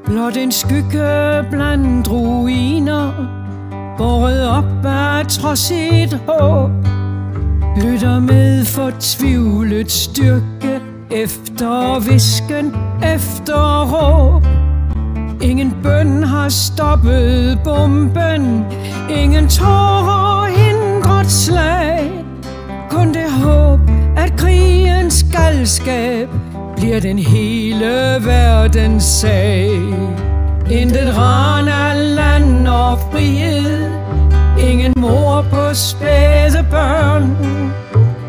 Blot en skygge blandt ruiner, båret op af trodsigt håb, lytter med fortvivlet styrke efter hvisken, efter råb. Ingen bøn har stoppet bomben, ingen tårer hindret slag, kun det håb, at krigens galskab bliver den hele verdens sag. Intet ran af land og frihed, ingen mor på spæde børn,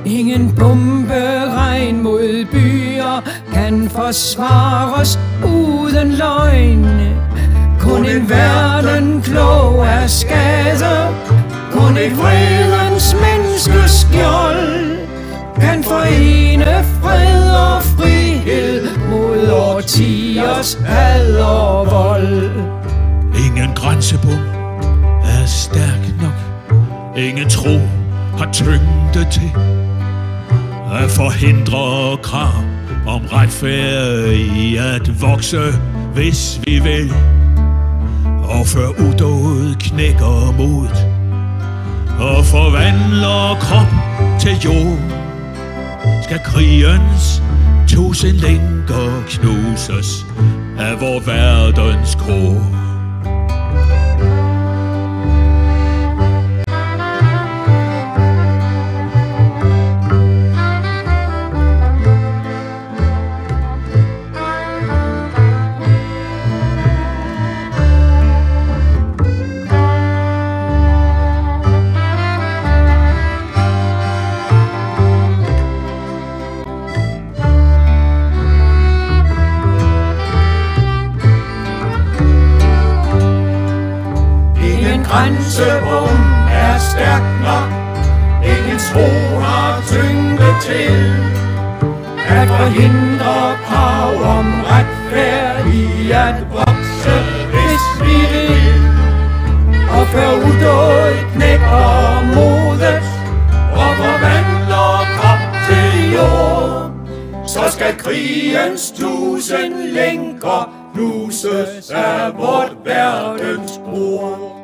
ingen bomberegn mod byer kan forsvare os uden løgn. Kun en verden klog af skade, kun et fredens menneskeskjold kan forene fred og frihed mod årtiers had og vold. Ingen grænsebom er stærk nok, ingen tro har tyngde til at forhindre krav om retfærd i at vokse, hvis vi vil. Og før udådet knækker modet og forvandler krop til jord, skal krigens 1000 lænker knuses af vor verdens grå. Grænsebom er stærk nok, ingen tro har tyngde til at forhindre krav om retfærd i at vokse, hvis vi vil. Og før udådet knækker modet og forvandler krop til jord, så skal krigens 1000 lænker knuses af vort verdens bord.